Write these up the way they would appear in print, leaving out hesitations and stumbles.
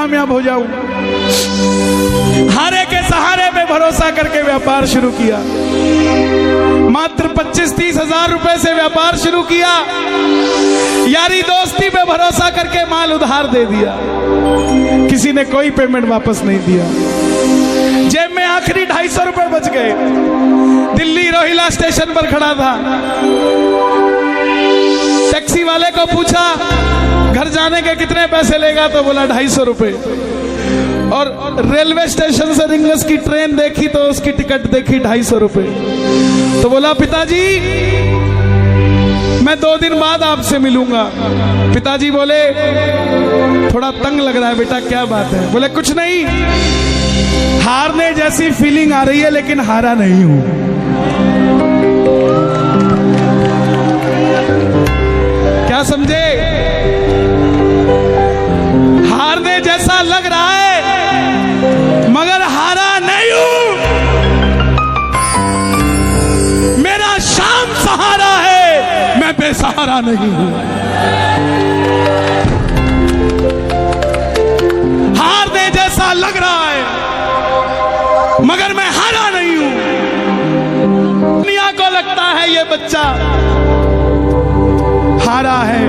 कामयाब हो जाऊं। हारे के सहारे पे भरोसा करके व्यापार शुरू किया। मात्र 25-30 हजार रुपए से व्यापार शुरू किया। यारी दोस्ती पे भरोसा करके माल उधार दे दिया। किसी ने कोई पेमेंट वापस नहीं दिया। जेब में आखिरी 250 रुपए बच गए। दिल्ली रोहिला स्टेशन पर खड़ा था। टैक्सी वाले को पूछा घर जाने के कितने पैसे लेगा, तो बोला 250 रुपए। और रेलवे स्टेशन से रिंगस की ट्रेन देखी तो उसकी टिकट देखी 250 रुपए। तो बोला पिताजी मैं 2 दिन बाद आपसे मिलूंगा। पिताजी बोले थोड़ा तंग लग रहा है बेटा, क्या बात है? बोले कुछ नहीं, हारने जैसी फीलिंग आ रही है लेकिन हारा नहीं हूं। क्या समझे? हारने जैसा लग रहा है मगर हारा नहीं हूं। मेरा शाम सहारा है, मैं बेसहारा नहीं हूं। हारने जैसा लग रहा है मगर मैं हारा नहीं हूं। दुनिया को लगता है ये बच्चा हारा है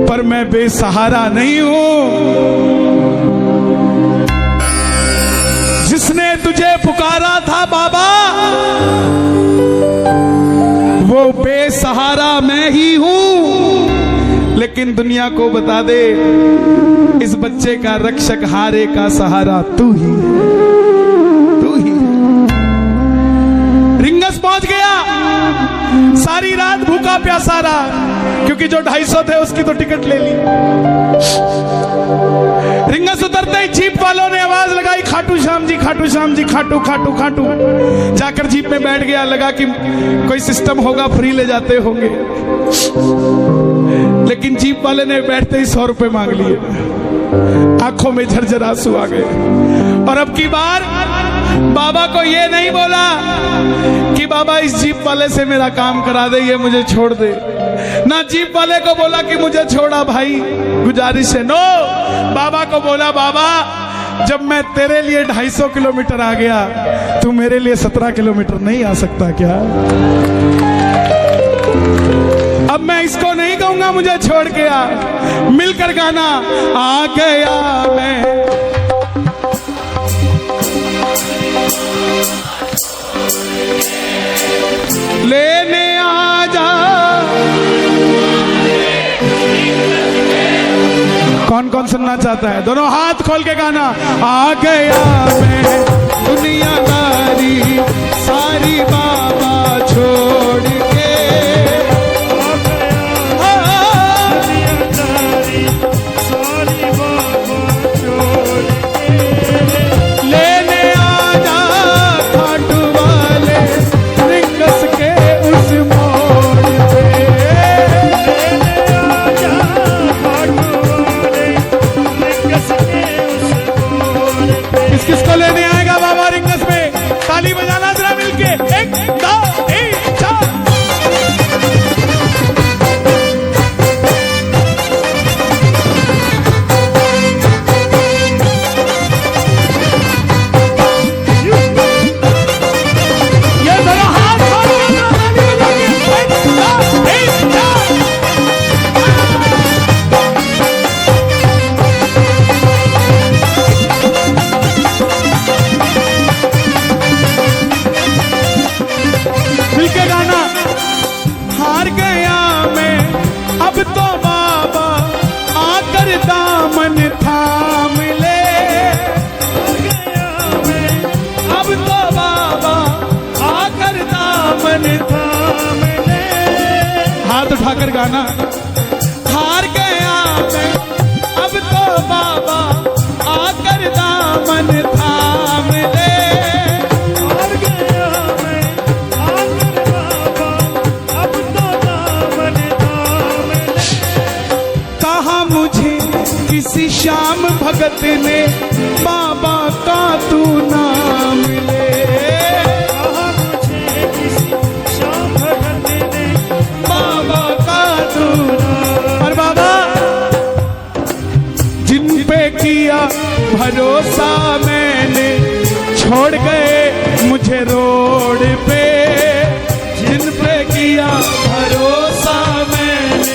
पर मैं बेसहारा नहीं हूं। जिसने तुझे पुकारा था बाबा वो बेसहारा मैं ही हूं। लेकिन दुनिया को बता दे इस बच्चे का रक्षक हारे का सहारा तू ही, तू ही। रिंगस पहुंच गया। सारी रात भूखा प्यासा रहा क्योंकि जो 250 थे उसकी तो टिकट ले ली। रिंगस उतरते ही जीप वालों ने आवाज लगाई खाटू श्याम जी, खाटू श्याम जी, खाटू खाटू खाटू। जाकर जीप में बैठ गया। लगा कि कोई सिस्टम होगा, फ्री ले जाते होंगे। लेकिन जीप वाले ने बैठते ही 100 रुपए मांग लिए। आंखों में झरझर आंसू आ गए। और अब की बार बाबा को ये नहीं बोला कि बाबा इस जीप वाले से मेरा काम करा दे, ये मुझे छोड़ दे। ना जीप वाले को बोला कि मुझे छोड़ा भाई, गुजारिश है। नो, बाबा को बोला बाबा जब मैं तेरे लिए 250 किलोमीटर आ गया, तू मेरे लिए 17 किलोमीटर नहीं आ सकता क्या? अब मैं इसको नहीं कहूंगा मुझे छोड़ के आ। मिलकर गाना आ गया मैं। लेने आ जा। कौन कौन सुनना चाहता है? दोनों हाथ खोल के गाना। आ गया मैं दुनियादारी सारी बाबा छोड़ के। लेने आ जा खाटू वाले रिंगस के उस मोड़ पे। लेने आ जा खाटू वाले रिंगस के उस मोड़ पे। किस किस को लेने आएगा बाबा रिंगस में? ताली बजाना जरा मिलके। 1 2 3 4। हाथ उठाकर गाना। हार गया मैं अब तो बाबा आकर दामन थाम ले। हार गया मैं आकर बाबा अब तो दामन थाम ले। कहा मुझे किसी श्याम भगत ने बाबा का तू नाम ले। और बाबा जिन पे किया भरोसा मैंने,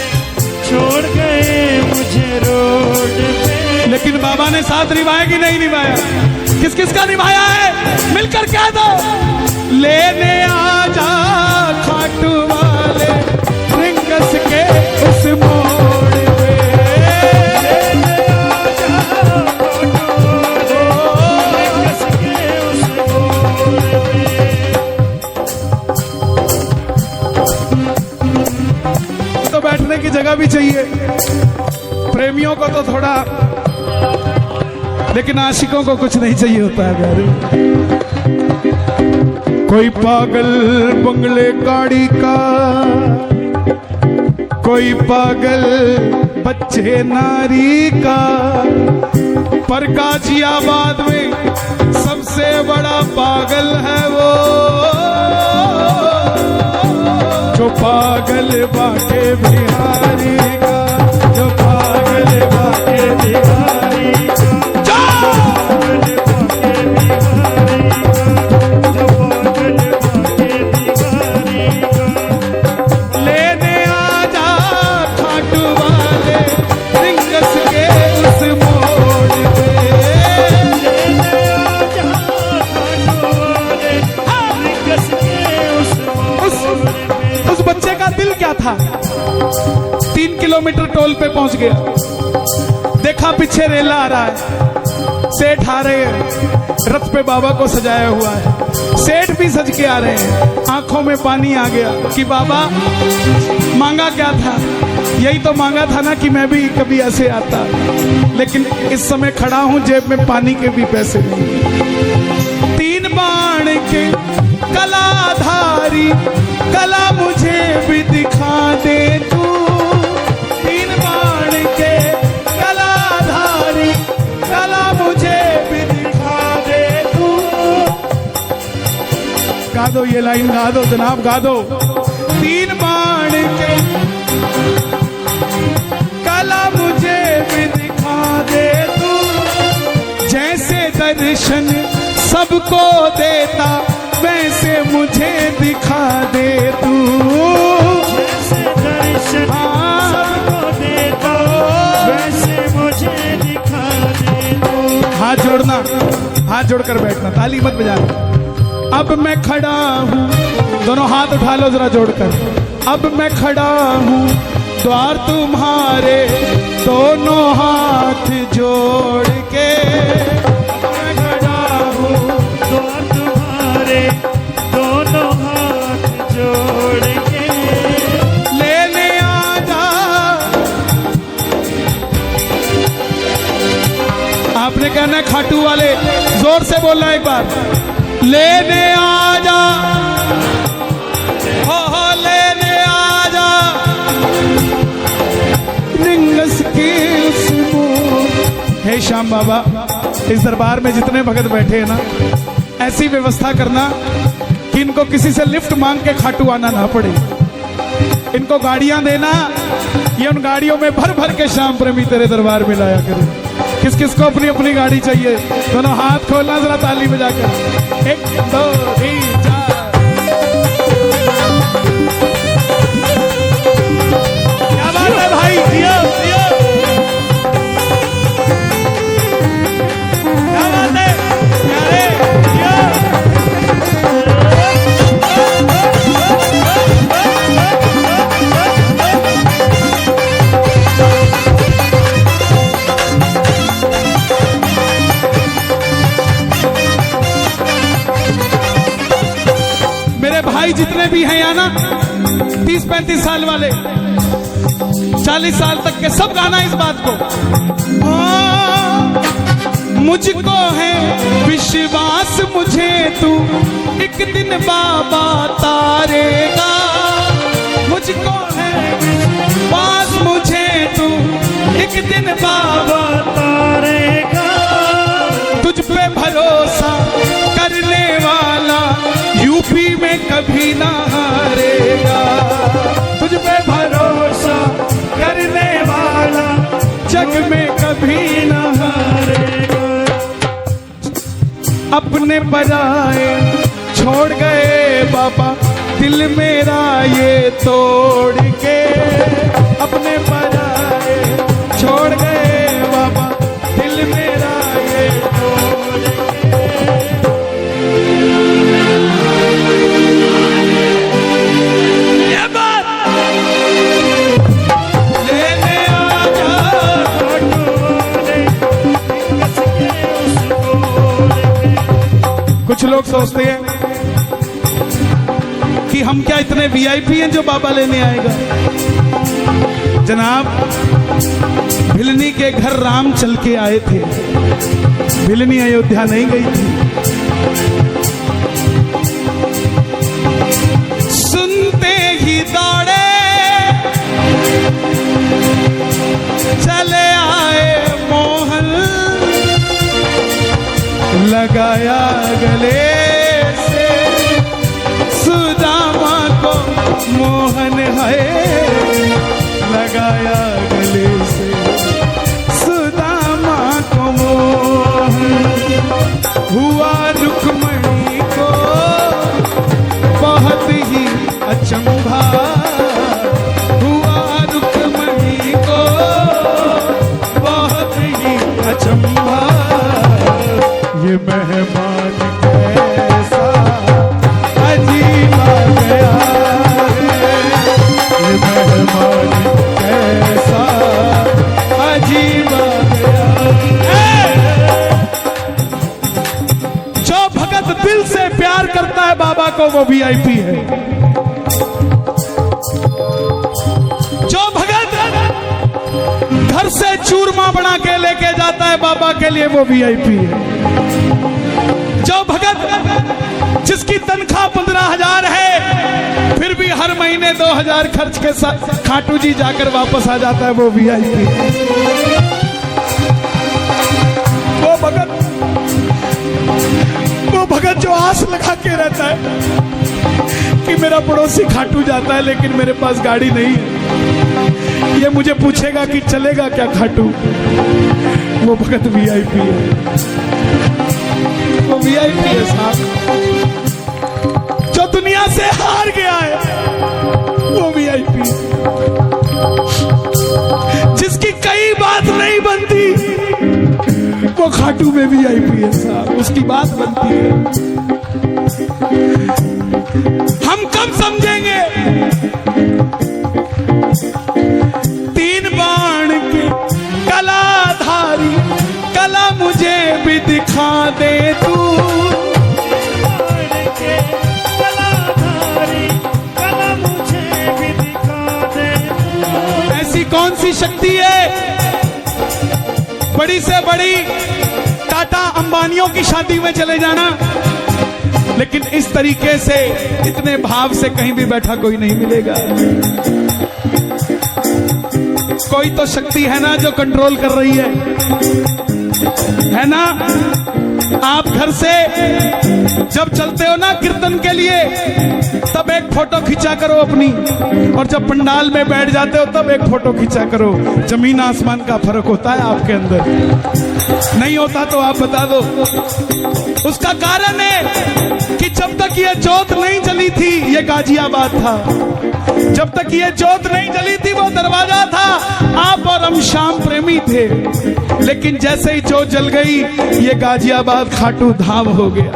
छोड़ गए मुझे रोड पे। लेकिन बाबा ने साथ निभाया कि नहीं निभाया? किस किस का निभाया है? मिलकर कह दो। लेने आजा खाटू वाले रिंगस के उस मोड़ पे, लेने आजा खाटू वाले रिंगस के उस मोड़ पे। तो बैठने की जगह भी चाहिए प्रेमियों को तो थोड़ा, लेकिन आशिकों को कुछ नहीं चाहिए होता है प्यारे। कोई पागल बंगले गाड़ी का, कोई पागल बच्चे नारी का, पर गाजियाबाद में सबसे बड़ा पागल है वो जो पागल बाके बिहारी का, जो पागल बाके बिहारी का, लेने आजा खाटू वाले रिंगस के उस मोड़ पे, लेने आजा खाटू वाले रिंगस के उस मोड़ पे। उस बच्चे का दिल क्या था? 3 किलोमीटर टोल पे पहुंच गया, देखा पीछे रेला आ रहा है, सेठ आ रहे हैं, रथ पे बाबा को सजाया हुआ है, सेठ भी सज के आ रहे हैं, आंखों में पानी आ गया कि बाबा मांगा क्या था? यही तो मांगा था ना कि मैं भी कभी ऐसे आता, लेकिन इस समय खड़ा हूं जेब में पानी के भी पैसे नहीं। 3 बाण के कलाधारी कला मुझे भी दिखा दे तू, 3 बाण के कलाधारी कला मुझे भी दिखा दे तू। गा दो ये लाइन, गा दो जनाब, गा दो। 3 बाण के कला मुझे भी दिखा दे तू, जैसे दर्शन सबको देता वैसे मुझे दिखा दे तू, जैसे दर्शन सबको देता वैसे मुझे दिखा दे तू। हाथ जोड़ना, हाथ जोड़कर बैठना, ताली मत बजाना। अब मैं खड़ा हूँ, दोनों हाथ उठा लो जरा जोड़कर। अब मैं खड़ा हूँ द्वार तुम्हारे दोनों हाथ जोड़ के, मैं खड़ा हूँ द्वार तुम्हारे दोनों हाथ जोड़ के, लेने आजा। आपने कहना है खाटू वाले, जोर से बोलना एक बार, लेने आजा, हो लेने आजा रिंगस की उस मोड़। हे श्याम बाबा, इस दरबार में जितने भगत बैठे हैं ना, ऐसी व्यवस्था करना कि इनको किसी से लिफ्ट मांग के खाटू आना ना पड़े। इनको गाड़ियां देना, ये उन गाड़ियों में भर भर के श्याम प्रेमी तेरे दरबार में लाया करे। किस किस को अपनी अपनी गाड़ी चाहिए? दोनों हाथ खोलना जरा ताली बजाकर। 1 2 3 4। क्या बात है भाई, दिया दिया, क्या बात है प्यारे, दिया। भाई जितने भी हैं यहाँ ना, 30-35 साल वाले, 40 साल तक के, सब गाना इस बात को। मुझको है विश्वास मुझे तू एक दिन बाबा तारेगा, मुझको है विश्वास मुझे तू एक दिन बाबा तारेगा, तुझ पे भरोसा करने वाला यूपी में कभी ना हारेगा, तुझ पे भरोसा करने वाला जग में कभी ना हारेगा। अपने पराए छोड़ गए बाबा दिल मेरा ये तोड़ के अपने पराए छोड़ गए बाबा, दिल मेरा ये तोड़ के। ये बात लेने आ जा कुछ लोग सोचते हैं कि हम क्या इतने वीआईपी हैं जो बाबा लेने आएगा। जनाब, भिलनी के घर राम चल के आए थे, भिलनी अयोध्या नहीं गई थी। सुनते ही दौड़े चले आए मोहन, लगाया गले से सुदामा को मोहन है, लगाया गले से सुदामा को मोहन। हुआ रुक्मणी को बहुत ही अचंभा, हुआ रुक्मणी को बहुत ही अचंभा। ये मेहमान कैसा अजीब आ गया है, ये मेहमान कैसा अजीब आ गया है। जो भगत दिल से प्यार करता है बाबा को वो वीआईपी है। जो भगत घर से चूरमा बना के लेके जाता है बाबा के लिए वो वीआईपी है। जो भगत जिसकी तनख्वाह 15,000 है फिर भी हर महीने 2,000 खर्च के साथ खाटू जी जाकर वापस आ जाता है वो वीआईपी है। वो भगत जो आस लगा के रहता है कि मेरा पड़ोसी खाटू जाता है लेकिन मेरे पास गाड़ी नहीं है, ये मुझे पूछेगा कि चलेगा क्या खाटू, वो भगत वीआईपी है। वो वीआईपी है साहब। जो दुनिया से हार गया है वो वीआईपी। जिसकी कई बात नहीं बनती वो खाटू में वीआईपी है साहब, उसकी बात बनती है। हम कब समझेंगे 3 बाण के कलाधारी, कला मुझे भी दिखा दे तू। ऐसी कौन सी शक्ति है बड़ी से बड़ी टाटा अंबानियों की शादी में चले जाना, लेकिन इस तरीके से इतने भाव से कहीं भी बैठा कोई नहीं मिलेगा। कोई तो शक्ति है ना जो कंट्रोल कर रही है ना। आप घर से जब चलते हो ना कीर्तन के लिए तब एक फोटो खींचा करो अपनी, और जब पंडाल में बैठ जाते हो तब एक फोटो खींचा करो। जमीन आसमान का फर्क होता है आपके अंदर, नहीं होता तो आप बता दो। उसका कारण है कि जब तक ये जोत नहीं जली थी ये गाजियाबाद था, जब तक ये जोत नहीं जली थी वो दरवाजा था। आप और हम श्याम प्रेमी थे, लेकिन जैसे ही जोत जल गई ये गाजियाबाद खाटू धाम हो गया,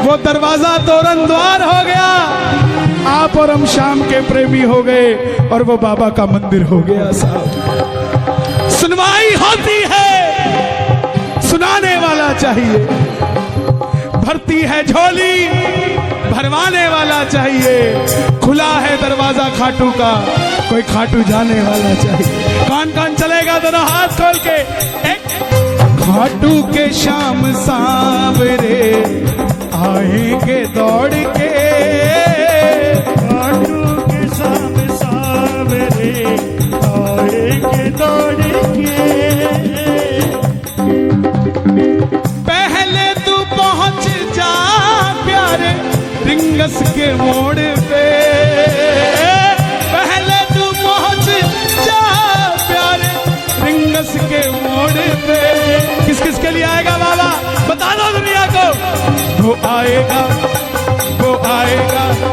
वो दरवाजा तोरण द्वार हो गया। आप और हम श्याम के प्रेमी हो गए और वो बाबा का मंदिर हो गया साहब। सुनवाई होती है, सुनाने वाला चाहिए, भरती है झोली, भरवाने वाला चाहिए। खुला है दरवाजा खाटू का, कोई खाटू जाने वाला चाहिए। कौन कौन चलेगा दोनों हाथ खोल के। एक खाटू के शाम सांवरे आएंगे दौड़ के, खाटू के शाम सांवरे आएंगे दौड़ के। पहले तू पहुंच जा प्यारे रिंगस के मोड़ पे, पहले तू पहुंच जा प्यारे रिंगस के मोड़ पे। किस किस के लिए आएगा बाबा बता दो दुनिया को। वो आएगा, वो आएगा